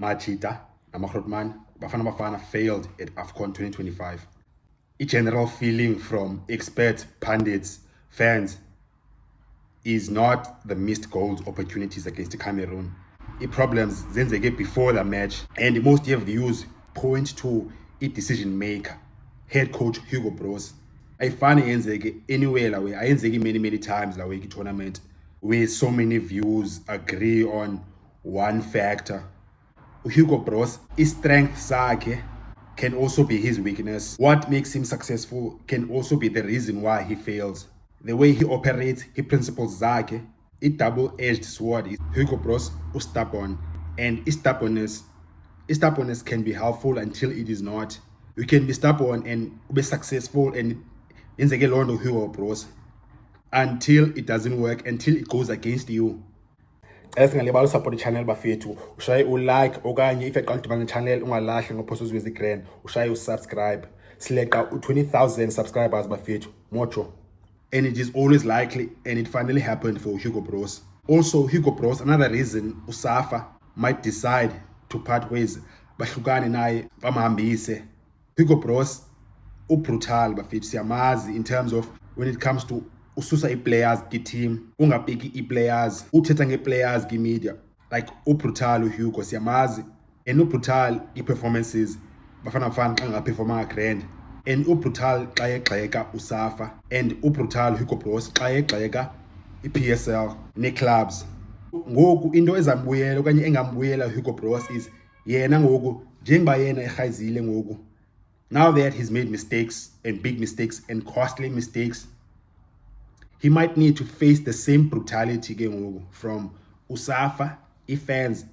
Machida namaGrootman Bafana Bafana failed at AFCON 2025. A general feeling from experts, pundits, fans is not the missed goals opportunities against Cameroon. The problems zenzeke before the match, and most of views point to a decision maker, head coach Hugo Broos. Ayifani yenzeke anywhere la way, ayenzeki many times la way tournament where so many views agree on one factor. Hugo Broos, his strength sakhe can also be his weakness. What makes him successful can also be the reason why he fails. The way he operates, his principles zakhe, a double-edged sword. Is Hugo Broos is stubborn, and stubbornness can be helpful until it is not. You can be stubborn and be successful and yenzeke loo nto Hugo Broos until it doesn't work, until it goes against you. Singalibali support channel bafethu, ushaye ulike okanye if eqala udibana channel ungalahli ngophosa uzwe izigrand, ushaye usubscribe. Sileqa u20,000 subscribers bafethu, mocho. And it is always likely, and it finally happened for Hugo Broos. Also, Hugo Broos, another reason USAFA might decide to part ways, bahlukane naye bamhambise. Hugo Broos ubrutal bafethu, siyamazi in terms of when it comes to ususa i-players ki-team, ungapiki i-players, uthetha nge-players ki-media, like ubrutal uHugo, siyamazi. And ubrutal i-performances Bafana Bafana xa ngaperformanga grand, and ubrutal xa yegxeka USAFA, and ubrutal Hugo Broos xa yegxeka i-PSL ne-clubs. Ngoku into ezambuyela okanye engambuyela Hugo Broos is yena ngoku njengoba yena erhayizile ngoku, now that he's made mistakes and big mistakes and costly mistakes, he might need to face the same brutality ke ngoku from USAFA, i-fans,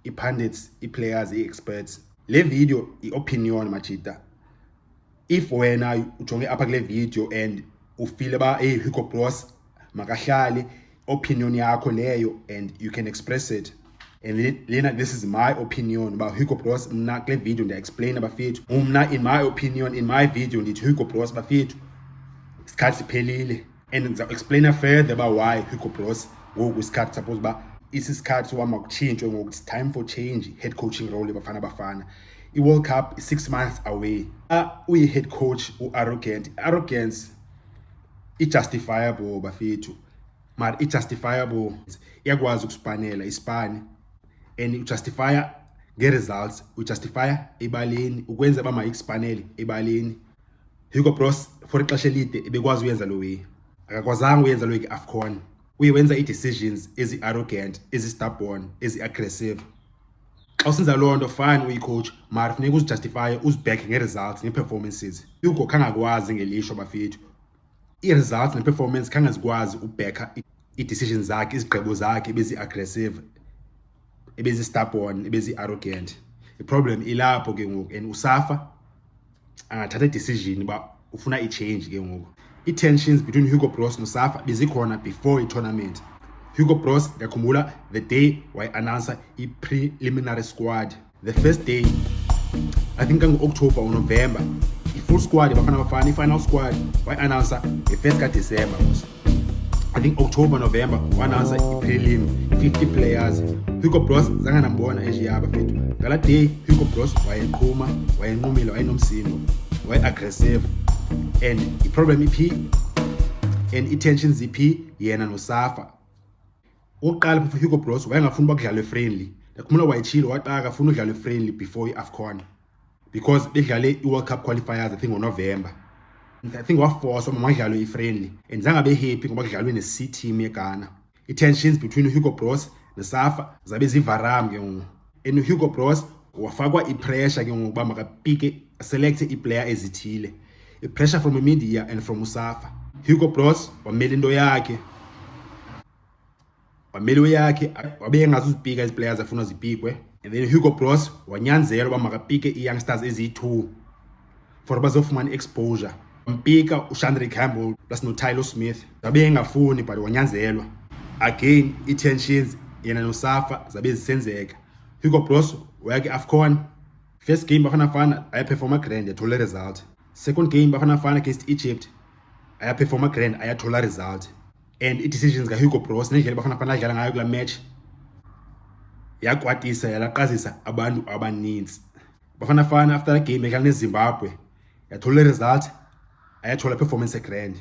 i-pundits, i-players, i-experts. Le video i-opinion Machida. If wena ujonge apha kule video and ufeel ba hey Hugo Broos makahlali, opinion yakho leyo, and you can express it. And Lena, this is my opinion about Hugo Broos. Mna kule video nda explain bafethu. Mna in my opinion, in my video ndithi Hugo Broos bafethu isikhathi siphelile, and ngiza explain further about why Hugo Broos ngoku isikhathi suppose ba isisikhathi sokuhamba kuchintshwe ngoku, it's time for change. Head coaching role eBafana Bafana, i-World Cup is 6 months away. Uyi-head coach arrogant. Arrogance i-justifiable bafethu, but i-justifiable iyakwazi ukuspanela ispane, and ujustifya nge-results, ujustifya ebaleni ukwenza ba mayikusipanele ebaleni. Hugo Broos for ixesha elide ebekwazi uyenza lo way, akakwazanga uyenza lo AFCON. Uyenza i-decisions ezi-arrogant, ezi-stubborn, ezi-aggressive. Xa usenza loo nto fine uyi-coach, mara funeka uzijustifye, uzibhekhe nge-results ne-performances. Hugo khangakwazi ngelishwa bafethu, i-results ne-performance khangazikwazi ubhekha i-decisions zakhe, izigqibo zakhe ebezi-aggressive, ebezi-stubborn, ebezi-arrogant. I-problem ilapho ke ngoku, and USAFA angathatha i-decision uba ufuna i-change ke ngoku. I-tensions between Hugo Broos noSAFA bezikhona before i-tournament. Hugo Broos ngiyakhumbula the day wayi-announcer i-preliminary squad. The first day, I think October or November, i-full squad eBafana Bafana, i-final squad wayi-announcer nge-1st kaDisemba. I think October, November, wa-announcer i-prelim, 50 players. Hugo Broos zange nambona ejiya bafethu. Ngala day Hugo Broos wayenquma, wayenqumile, wayenomsindo, waye-aggressive. And i-problem iphi, and i-tensions iphi, yena noSAFA. Oqala for Hugo Broos wayengafuni uba kudlalwe friendly. Ndakhumula wayitshilo waqala akafuna udlalwe friendly before i-AFCON, because bedlale i-World Cup qualifiers I think ngoNovember. I think waforce uma madlalwe i-friendly, and zange abe happy ngoba kudlalwe ne-C team yeGhana. I-tensions between Hugo Broos noSAFA zabe zivaram ke ngoku, and Hugo Broos wafakwa i-pressure ke ngoku uba makapike select i-player ezithile. I-pressure from the media and from USAFA. Hugo Broos wamele into yakhe, wamele yakhe, wabe engazuzipika ezi-players afuna zipikwe, and then Hugo Broos wanyanzela uba makapike i-youngsters eziyi-2 for bazofumana exposure. Wampika uShandré Campbell plus noTyler Smith, zabe engafuni but wanyanzelwa. Again, i-tensions yena noSAFA zabe zisenzeka. Hugo Broos waya ke-AFCON, first game Bafana Bafana ayaperforma grand, yathola result. Second game Bafana Bafana against Egypt ayaperforma grand, ayathola result. And i-decisions ka-Hugo Broos nendlela Bafana Bafana adlala ngayo kula match yakwatisa yalaqazisa abantu abaninzi. Bafana Bafana after the game edlala neZimbabwe yathola result, ayathola performance grand.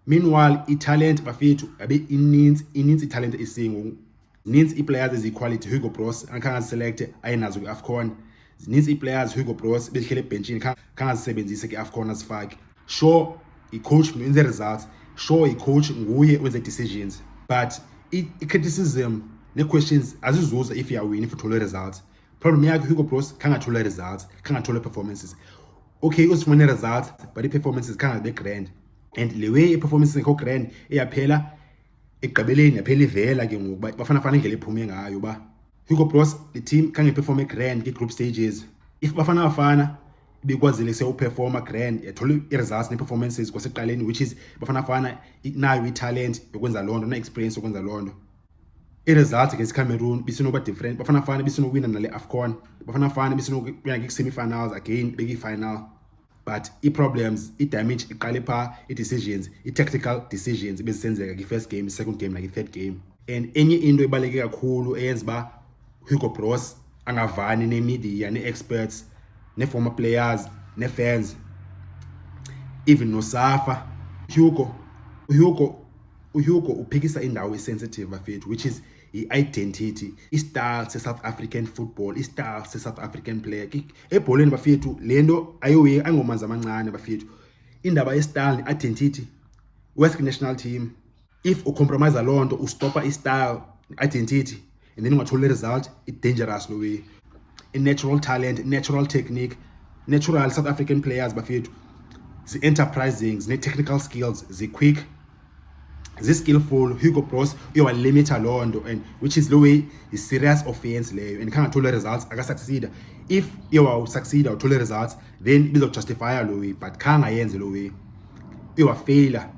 Meanwhile italent bafethu abe inintsi italent isingu. Zininzi iplayers eziquality Hugo Bros angakhanga select ayinazo kwiAFCON. Zininzi iplayers Hugo Bros behlele ebenchini khanga zisebenzise kwiAFCON asifaki. Sure icoach wenze results, sure icoach nguye wenze decisions, but i-criticism ne-questions azizuza if you win, if uthole results. Problem yakhe Hugo Bros khangathola results, khangathola performances. Okay, usifumene results but i-performances khangabe grand, and le way i-performances ngekho grand eyaphela egqibeleni yaphela ivela ke ngoku Bafana Bafana indlela ephume ngayo ba Hugo Bros the team khange perform grand kwi-group stages. If Bafana Bafana bekwazile se uperforma grand yathola i-results ne-performances kwaseqaleni, which is Bafana Bafana nayo i-talent yokwenza lonto na-experience yokwenza lonto. I-results against Cameroon bisinoba different. Bafana Bafana bisinowina nale AFCON. Bafana Bafana bisinowina kwi-semi-finals again beki-final. But i-problems, i-damage iqale pha, i-decisions, i-tactical decisions bezisenzeka kwi-first game, second game nakwi-third game. And enye into ebaluleke kakhulu eyenza ba Hugo Bros angavani ne-media, ne-experts, ne-former players, ne-fans, even noSafa. Hugo uphikisa indawo sensitive bafethu, which is i-identity, i-style se-South African football, i-style se-South African player. Ebholeni bafethu lento ayingomanzi amancane bafethu. Indaba ye-style ne-identity, West national team, if ucompromise lonto ustopa i-style identity and then ungatholi result, it's dangerous no way. I-natural talent, natural technique, natural South African players bafethu zi-enterprising, zine-technical skills, zi-quick, zi-skillful. Hugo Bros uyowalimita lonto, and which is the way is serious offense leyo, and khangathola results akasucceed. If succeed awuthole results then bizojustifya lo way, but khangayenzi lo way, uyowafailure,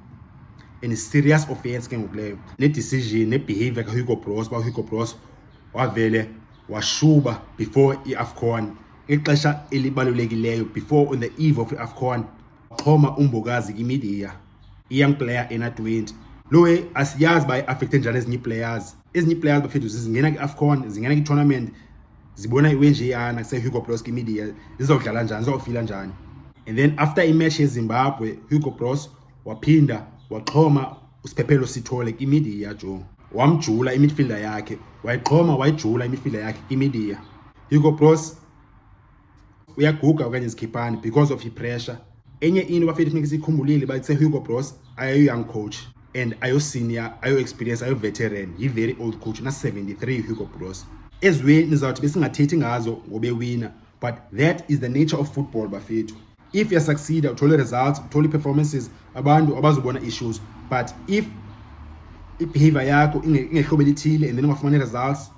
and it's serious offense ke ngoku leyo. Ne-decision ne-behavior kaHugo Bros, Hugo Bros wavele washuba before i-AFCON, ixesha elibalulekileyo before on the eve of i-AFCON, xhoma umbokazi kwi-media, i-young player ena 20. Lo way asiyazi ba i-affecte njani ezinye players. Ezinye players bafethu zingena kwi-AFCON, zingena kwi-tournament, zibona iwenjeyana kuse-Hugo Bros kwi-media, zizodlala njani, zizofila njani. And then after i-match yeZimbabwe, Hugo Bros waphinda waxhoma uSiphephelo Sithole kwi-media jo, wamjula i-midfielder yakhe, wayijula i-midfielder yakhe kwi-media. Hugo Bros uyaguga okanye zikhiphani because of i-pressure. Enye into bafethu funeka sikhumbulile ba Hugo Bros ayo-young coach and ayo-senior, ayo-experience, ayo-veteran, yi-very old coach na 73 Hugo Bros. Ezweni nizawuthi besingathethi ngazo ngobewina, but that is the nature of football bafethu. If you succeed uthole results, uthole performances, abantu abazobona issues, but if i-behavior yakho ingehlobo elithile and then ungafumani results,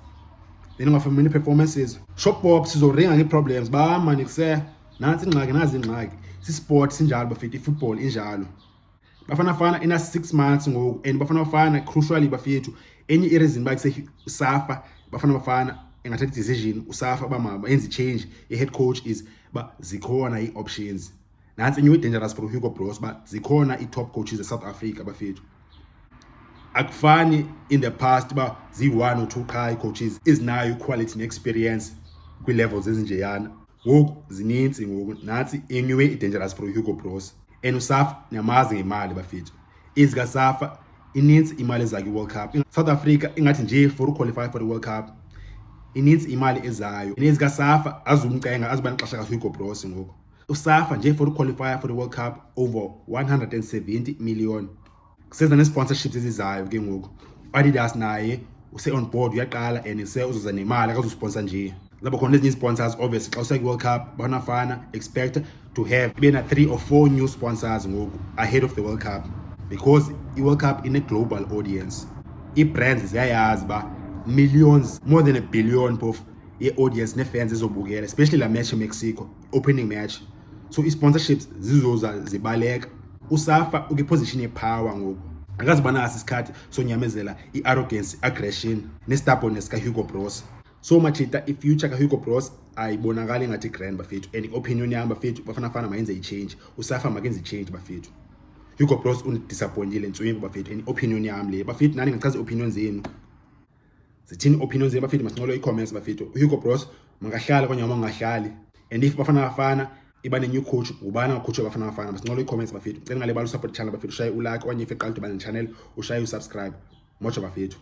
then ungafumani performances, shopbob sizoringa nge-problems ba mani kuse nansi ingxaki, nazi ingxaki. Si-sport sinjalo bafethu, i-football injalo. Bafana Bafana ina 6 months ngoku, and Bafana Bafana crucially bafethu enye i-reason ba kuse uSafa Bafana Bafana engathatha decision uSafa bamama yenza change i-head coach is ba zikhona i-options. Nansi enye dangerous for Hugo Bros ba zikhona i-top coaches e-South Africa bafethu. Akufani in the past ba zi-1 or 2 high coaches ezinayo quality ne-experience kwi-levels ezinjeyana. Ngoku zininzi ngoku, nansi enye i-dangerous for Hugo Bros. And uSafa niyamazi ngemali bafethu, izikaSafa ininzi imali ezakhe i-World Cup. South Africa ingathi nje for uqualify for the World Cup ininzi imali ezayo, nezikaSafa azumcenga aziba nexesha kaHugo Bros ngoku. uSafa nje for uqualify for the World Cup over 170 million. Kuseza ne-sponsorships ezizayo ke ngoku. Adidas naye use-on board uyaqala, and uzoza nemali akazusponsor nje. Zaba khona ezinye sponsors obviously xa useka i-World Cup. Bafana Bafana expect to have bena 3 or 4 new sponsors ngoku ahead of the World Cup, because i-World Cup in a global audience. I-brands ziyayazi ba millions, more than 1 billion of ye-audience ne-fans ezobukela, especially la match eMexico, opening match. So i-sponsorships zizoza zibaleka. uSafa ukwi-position ye-power ngoku, akazibana isikhathi sonyamezela i-arrogance, aggression ne-stubbornness kaHugo Bros. So machita i-future kaHugo Bros ayibonakali ngathi grand bafethu, and i-opinion yami bafethu Bafana Bafana mayenze i-change, uSafa makenze i-change bafethu. Hugo Bros undisappointile ntswingu bafethu, and i-opinion yami le bafethu, nani ngachaza i-opinion zenu. zithini opinions zenu bafethu? Masincole i-comments bafethu. Hugo Bros mangahlala kanye noma ungahlali, and if Bafana Bafana iba ne new coach, ubana coach Bafana Bafana? Masincole i-comments bafethu. Cela ngalibala support channel bafethu, ushaye ulike okanye if eqala uba ne channel ushaye usubscribe. Moja bafethu.